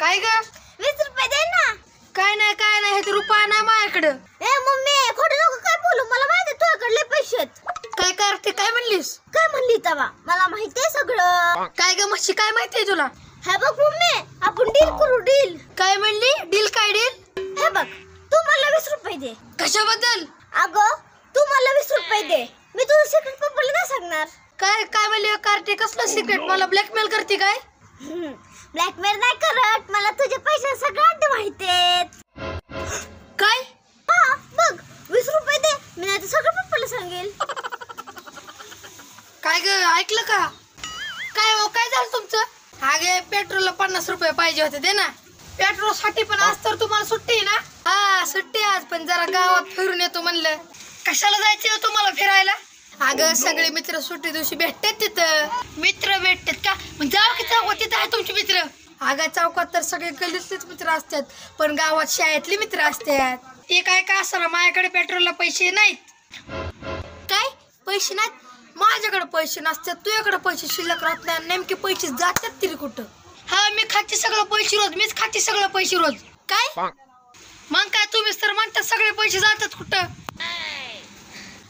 काय ग? 20 रुपये दे ना. काय नाही हे रुपया नाही माझ्याकडं. ए मम्मी खोटं नको काय बोलू, मला माहिती तुझ्याकडले पैसे आहेत. काय करते काय म्हणलीस? काय म्हणली तवा? मला माहितीये सगळं. काय ग म्हशी काय माहितीये तुला? हे बघ मम्मी, आपण डील करू डील. काय म्हणली? डील काय डील? हे बघ, तू मला 20 रुपये दे. कशाबद्दल? अगं तू मला 20 रुपये दे, मी तुझं सिक्रेट पप्पाला नाही सांगणार. काय म्हणली कार्टे? कसलं सिक्रेट? मला ब्लॅकमेल करते काय? ब्लॅकमेल नाही करत, मला तुझे पैसे सगळ्यांना माहितीयेत. काय? हा बघ, 20 रुपये दे, मी नाही तर सगळं पप्पाला सांगेल. काय ग ऐकलं का? काय हो काय झालं तुमचं? अगे पेट्रोलला 50 रुपये पाहिजे होते, दे ना. पेट्रोल साठी पण आज तर तुम्हाला सुट्टी आहे ना? हा सुट्टी आज, पण जरा गावात फिरून येतो म्हणलं. कशाला जायचं तुम्हाला फिरायला? अगं सगळे मित्र सुट्टी दिवशी भेटतात तिथं. मित्र भेटतात का? मग जाऊ की चौकात, तिथं आहे तुमचे मित्र. अगं चौकात तर सगळे गल्लीतलेच मित्र असतात, पण गावात शाळेतले मित्र असतात. ते काय का असं, माझ्याकडे पेट्रोलला पैसे नाहीत. काय पैसे नाहीत? माझ्याकडे पैसे नसतात, तुझ्याकडे पैसे शिल्लक राहत नाही. नेमके पैसे जातात तरी कुठं? हा मी खाते सगळं पैसे रोज, मीच खाते सगळं पैसे रोज. काय मग काय तुम्हीच तर म्हणतात सगळे पैसे जातात कुठं?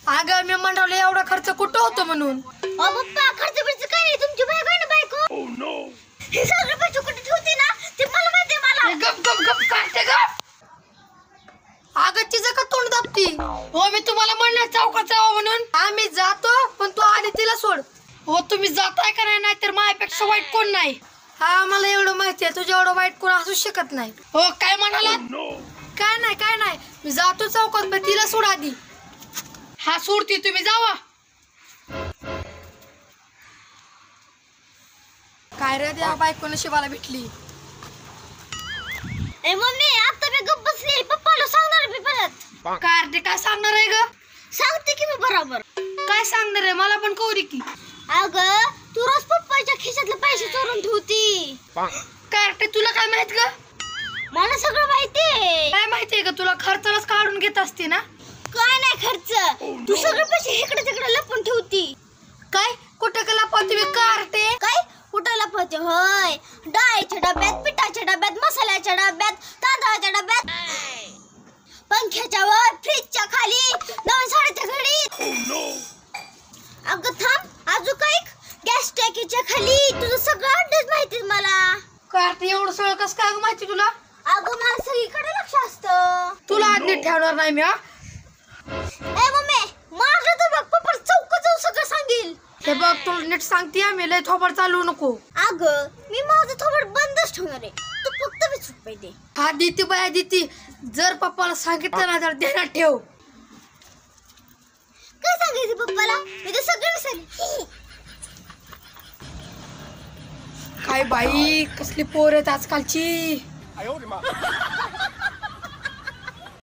अगं मी म्हणलं एवढा खर्च कुठं होतो म्हणून. ओ पप्पा, खर्च बिर्च काय नाही, तुमची बायको आहे ना बायको. हे सगळे पैसे कुठे ठेवते ना ते मला माहिती आहे. मला गप गप गप काढते गप. अगं तिचं का तोंड दाबती? हो मी तुम्हाला म्हणलं चौकात जावं म्हणून. आम्ही जातो, पण तू आधी तिला सोड. हो तुम्ही जाताय का नाही, तर माझ्यापेक्षा वाईट कोण नाही. हा मला एवढं माहिती आहे, तुझ्या एवढं वाईट कोण असू शकत नाही. हो काय म्हणाला? काय नाही मी जातो चौकात, पण तिला सोड आधी. हा सोडती, तुम्ही जावा. काय रे देवा, बायको नशिबाला भेटली. ए मम्मी, आता मी गप्प बसली, पप्पाला सांगणार मी परत. कार्टे काय सांगणार आहे ग? सांगते की मी बरोबर. काय सांगणार आहे? मला पण कौरी की. अगं तू रोज पप्पाच्या खिशातले पैसे चोरून ठेवती. कार्टे तुला काय माहित ग? मला सगळं माहितीये. काय माहितीये का तुला? खर्चालाच काढून घेत असते ना. काय नाही खर्च, तू सगळे पैसे इकडे तिकडे लपून ठेवती. काय कुठं का लपवते मी कार्टे? काय कुठं लपवते? होय, डाळीच्या डब्यात, पिठाच्या डब्यात, मसाल्याच्या डब्यात, तांदळाच्या डब्यात, पंख्याच्या वर, फ्रीजच्या खाली, नवीन साडीच्या घडीत. अगं थांब, अजून काय? गॅस टाकीच्या खाली. तुझं सगळं ऍड्रेस माहिती मला. कार्टे एवढं सगळं कसं काय माहिती तुला? अगं मला सगळीकडे लक्ष असतं. तुला आधी ठेवणार नाही मी. ए मम्मी, माझं तर बघ, पप्पा चौकात जाऊन सगळं सांगेल. हे बघ तुला नीट सांगते, आम्ही लय थोबड चालू नको. अगं मी माझं थोबड बंदच ठेवणार आहे, तू फक्त 20 रुपये दे. हा देते बाया देते. जर पप्पाला सांगितलं ना तर ध्यानात ठेव. काय सांगायचं पप्पाला? मी तर सगळं विसरले. काय बाई कसली पोर आहेत आजकालची.